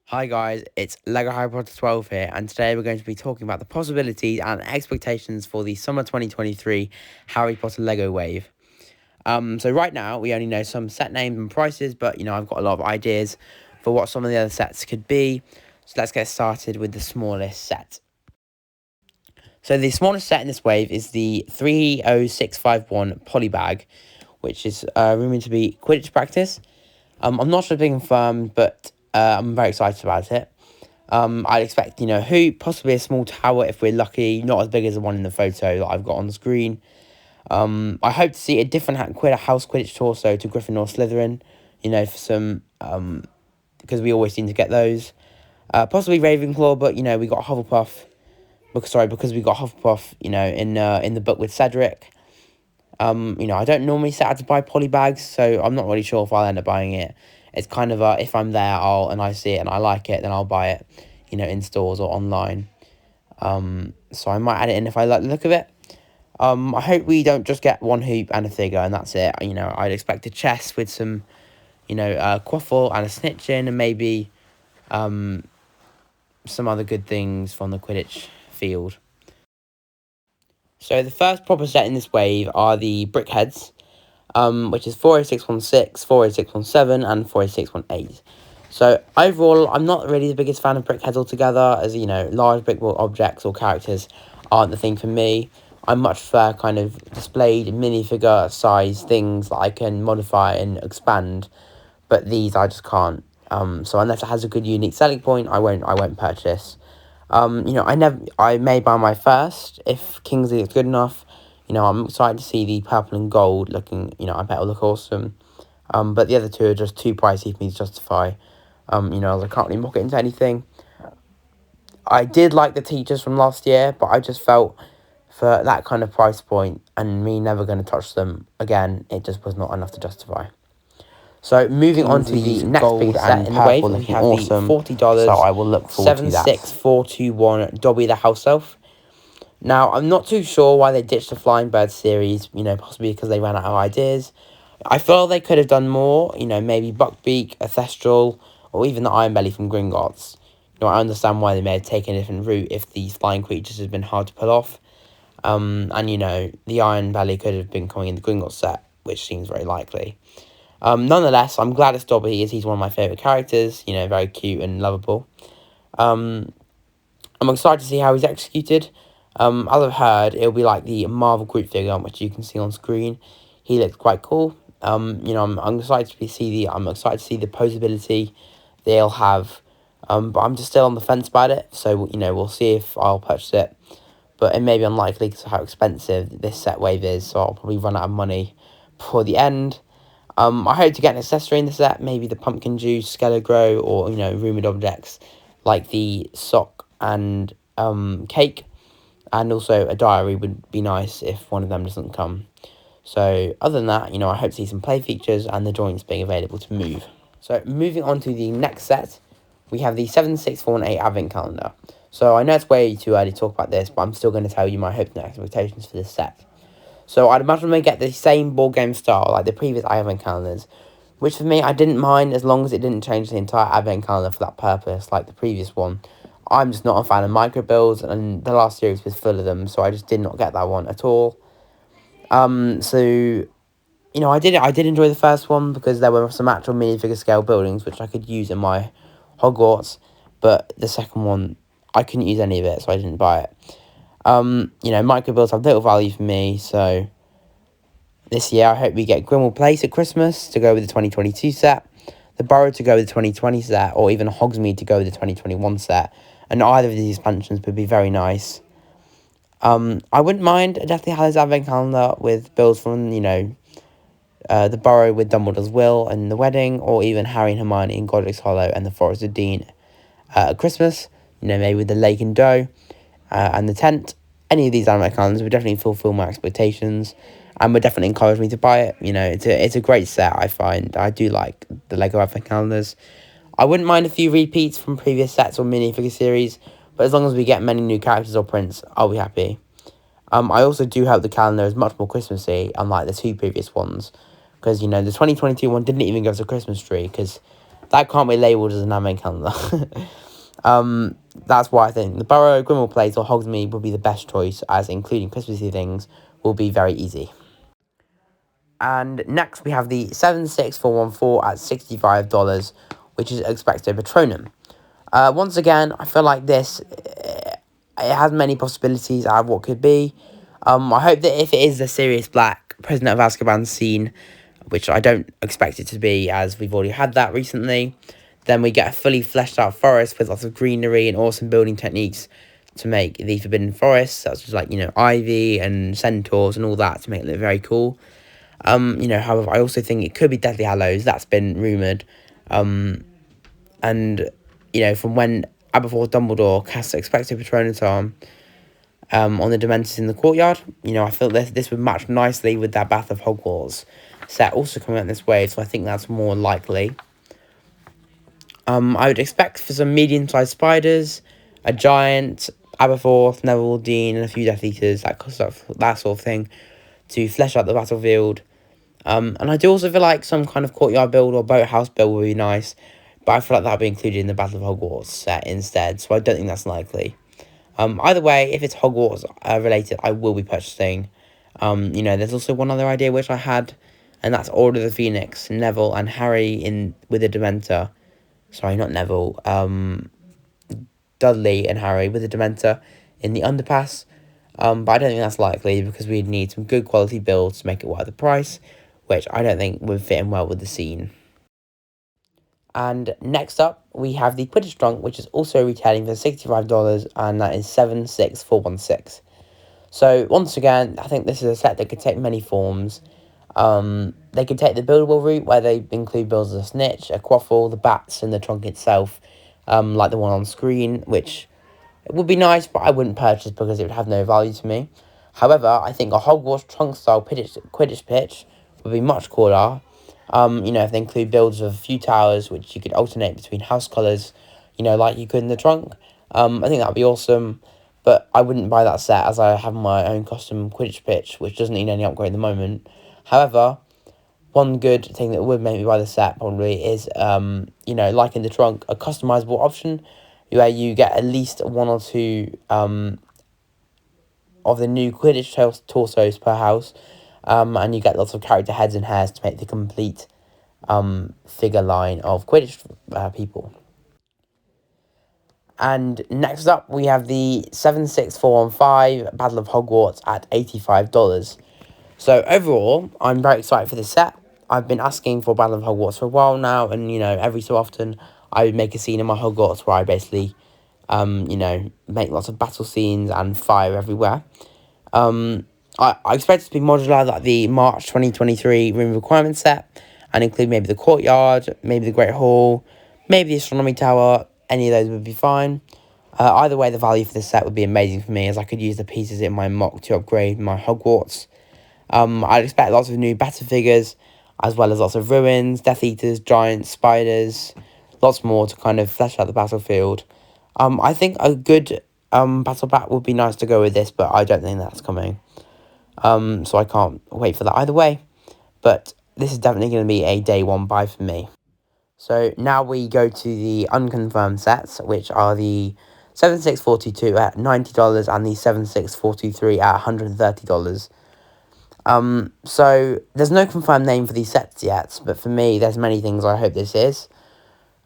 Hi guys, it's Lego Harry Potter 12 here, and today we're going to be talking about the possibilities and expectations for the summer 2023 Harry Potter Lego wave. So right now we only know some set names and prices, but I've got a lot of ideas for what some of the other sets could be. So let's get started with the smallest set. So the smallest set in this wave is the 30651 Polybag, which is rumored to be Quidditch practice. I'm not sure if it's been confirmed, but I'm very excited about it. I'd expect, hoop, possibly a small tower if we're lucky, not as big as the one in the photo that I've got on the screen. I hope to see a different house Quidditch torso to Gryffindor Slytherin, for some, because we always seem to get those. Possibly Ravenclaw, but, we got Hufflepuff, because we got Hufflepuff, in the book with Cedric. I don't normally set out to buy polybags, so I'm not really sure if I'll end up buying it. It's kind of if I'm there, and I see it and I like it, then I'll buy it, in stores or online. So I might add it in if I like the look of it. I hope we don't just get one hoop and a figure and that's it. I'd expect a chest with some, quaffle and a snitchin and maybe, some other good things from the Quidditch field. So the first proper set in this wave are the Brickheads, which is 40616, 40617, and 40618. So overall, I'm not really the biggest fan of Brickheads altogether, as large brickwork objects or characters aren't the thing for me. I much prefer kind of displayed minifigure size things that I can modify and expand, but these I just can't. So unless it has a good unique selling point, I won't purchase. I may buy my first if Kingsley is good enough. I'm excited to see the purple and gold looking, I bet it'll look awesome. But the other two are just too pricey for me to justify. I can't really mock it into anything. I did like the teachers from last year, but I just felt for that kind of price point and me never going to touch them again, it just was not enough to justify. So moving on to the next big set in the wave, we have the $40, so I will look forward to that. 76421 Dobby the House Elf. Now, I'm not too sure why they ditched the Flying Bird series, possibly because they ran out of ideas. I feel they could have done more, maybe Buckbeak, a Thestral, or even the Iron Belly from Gringotts. I understand why they may have taken a different route if these flying creatures had been hard to pull off. And, the Iron Belly could have been coming in the Gringotts set, which seems very likely. Nonetheless, I'm glad it's Dobby, as he's one of my favourite characters, very cute and lovable. I'm excited to see how he's executed. As I've heard, it'll be like the Marvel group figure, which you can see on screen. He looks quite cool. I'm excited to see the posability they'll have. But I'm just still on the fence about it. So we'll see if I'll purchase it. But it may be unlikely because of how expensive this set wave is. So I'll probably run out of money before the end. I hope to get an accessory in the set, maybe the pumpkin juice, Skelegro, or rumoured objects like the sock and cake. And also a diary would be nice if one of them doesn't come. So other than that, I hope to see some play features and the joints being available to move. So moving on to the next set, we have the 76418 Advent Calendar. So I know it's way too early to talk about this, but I'm still going to tell you my hopes and expectations for this set. So I'd imagine we get the same board game style like the previous Advent Calendars, which for me I didn't mind as long as it didn't change the entire Advent Calendar for that purpose like the previous one. I'm just not a fan of micro builds, and the last series was full of them, so I just did not get that one at all. I did enjoy the first one because there were some actual minifigure scale buildings which I could use in my Hogwarts, but the second one I couldn't use any of it, so I didn't buy it. Micro builds have little value for me, so this year I hope we get Grimmauld Place at Christmas to go with the 2022 set, the Burrow to go with the 2020 set, or even Hogsmeade to go with the 2021 set. And either of these expansions would be very nice. I wouldn't mind a Deathly Hallows Advent Calendar with builds from, the Burrow with Dumbledore's Will and the Wedding, or even Harry and Hermione in Godric's Hollow and the Forest of Dean at Christmas, maybe with the Lake and Doe and the Tent. Any of these Advent Calendars would definitely fulfill my expectations and would definitely encourage me to buy it. It's a great set, I find. I do like the Lego Advent Calendars. I wouldn't mind a few repeats from previous sets or minifigure series, but as long as we get many new characters or prints, I'll be happy. I also do hope the calendar is much more Christmassy, unlike the two previous ones, because, the 2022 one didn't even give us a Christmas tree, because that can't be labelled as an advent calendar. That's why I think the Burrow, Grimmauld Place, or Hogsmeade would be the best choice, as including Christmassy things will be very easy. And next we have the 76414 at $65, which is Expecto Patronum. Once again, I feel like this, it has many possibilities out of what could be. I hope that if it is the Sirius Black Prisoner of Azkaban scene, which I don't expect it to be, as we've already had that recently, then we get a fully fleshed out forest with lots of greenery and awesome building techniques to make the Forbidden Forest, such as like, ivy and centaurs and all that to make it look very cool. However, I also think it could be Deathly Hallows. That's been rumoured. And, from when Aberforth Dumbledore cast Expecto Patronum on the Dementors in the courtyard, I feel this would match nicely with that Bath of Hogwarts set also coming out this way, so I think that's more likely. I would expect for some medium-sized spiders, a giant, Aberforth, Neville, Dean, and a few Death Eaters, that sort of thing, to flesh out the battlefield. And I do also feel like some kind of courtyard build or boathouse build would be nice, but I feel like that would be included in the Battle of Hogwarts set instead, so I don't think that's likely. Either way, if it's Hogwarts related, I will be purchasing. There's also one other idea which I had, and that's Order of the Phoenix, Neville and Harry with a Dementor. Sorry, not Neville. Dudley and Harry with a Dementor in the underpass. But I don't think that's likely because we'd need some good quality builds to make it worth the price, which I don't think would fit in well with the scene. And next up, we have the Quidditch Drunk, which is also retailing for $65, and that is 76416. So, once again, I think this is a set that could take many forms. They could take the buildable route, where they include builds of a Snitch, a Quaffle, the bats, and the trunk itself, like the one on screen, which it would be nice, but I wouldn't purchase because it would have no value to me. However, I think a Hogwarts trunk-style Quidditch pitch would be much cooler. If they include builds of a few towers, which you could alternate between house colours, like you could in the trunk. I think that would be awesome, but I wouldn't buy that set as I have my own custom Quidditch pitch, which doesn't need any upgrade at the moment. However, one good thing that would make me buy the set probably is, like in the trunk, a customizable option where you get at least one or two of the new Quidditch torsos per house, and you get lots of character heads and hairs to make the complete figure line of Quidditch people. And next up, we have the 76415 Battle of Hogwarts at $85. So overall, I'm very excited for this set. I've been asking for Battle of Hogwarts for a while now, and every so often I would make a scene in my Hogwarts where I basically, make lots of battle scenes and fire everywhere. I expect it to be modular, like the March 2023 room requirement set, and include maybe the courtyard, maybe the Great Hall, maybe the Astronomy Tower. Any of those would be fine. Either way, the value for this set would be amazing for me, as I could use the pieces in my mock to upgrade my Hogwarts. I'd expect lots of new battle figures, as well as lots of ruins, Death Eaters, giants, spiders, lots more to kind of flesh out the battlefield. I think a good battle bat would be nice to go with this, but I don't think that's coming. So I can't wait for that either way. But this is definitely going to be a day one buy for me. So now we go to the unconfirmed sets, which are the 7642 at $90 and the 76423 at $130. So there's no confirmed name for these sets yet, but for me, there's many things I hope this is.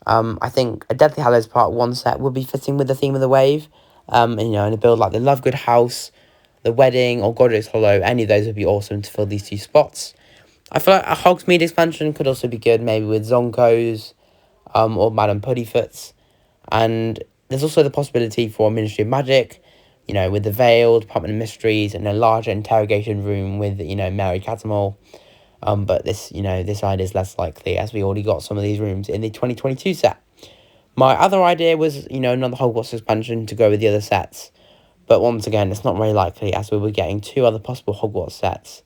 I think a Deathly Hallows Part 1 set would be fitting with the theme of the wave. In a build like the Lovegood House, the Wedding, or Godric's Hollow, any of those would be awesome to fill these two spots. I feel like a Hogsmeade expansion could also be good, maybe with Zonkos, or Madame Puddyfoots. And there's also the possibility for Ministry of Magic, with the Veil, Department of Mysteries, and a larger interrogation room with, Mary Catamol. But this idea is less likely, as we already got some of these rooms in the 2022 set. My other idea was, another Hogwarts expansion to go with the other sets. But once again, it's not very likely, as we were getting two other possible Hogwarts sets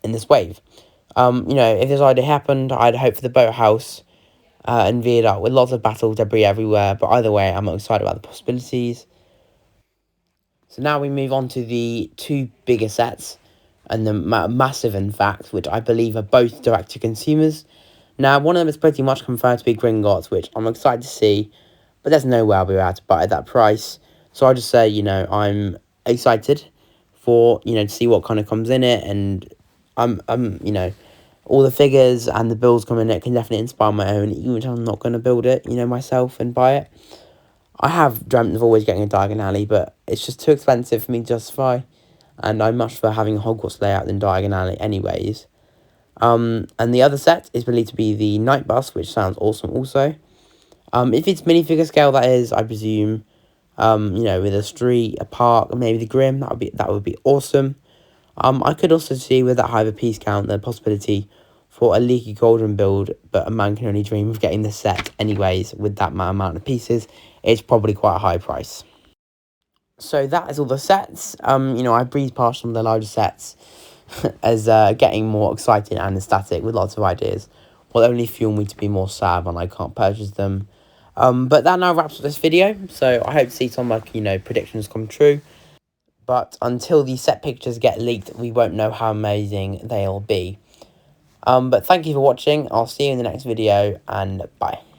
in this wave. If this idea happened, I'd hope for the boathouse and viaduct with lots of battle debris everywhere. But either way, I'm excited about the possibilities. So now we move on to the two bigger sets, and the massive, in fact, which I believe are both direct to consumers. Now, one of them is pretty much confirmed to be Gringotts, which I'm excited to see, but there's no way I'll be able to buy it at that price. So I'll just say, I'm excited for, to see what kind of comes in it, and all the figures and the builds coming in it can definitely inspire my own, even if I'm not going to build it, myself and buy it. I have dreamt of always getting a Diagon Alley, but it's just too expensive for me to justify, and I much prefer having a Hogwarts layout than Diagon Alley anyways. And the other set is believed to be the Night Bus, which sounds awesome also. If it's minifigure scale, that is, I presume, with a street, a park, maybe the Grim, that would be awesome. I could also see with that high of a piece count the possibility for a Leaky Cauldron build, but a man can only dream of getting the set anyways with that amount of pieces. It's probably quite a high price. So that is all the sets. I breezed past some of the larger sets as getting more exciting and ecstatic with lots of ideas will only fuel me to be more sad when I can't purchase them. But that now wraps up this video, so I hope to see some predictions come true. But until the set pictures get leaked, we won't know how amazing they'll be. But thank you for watching. I'll see you in the next video, and bye.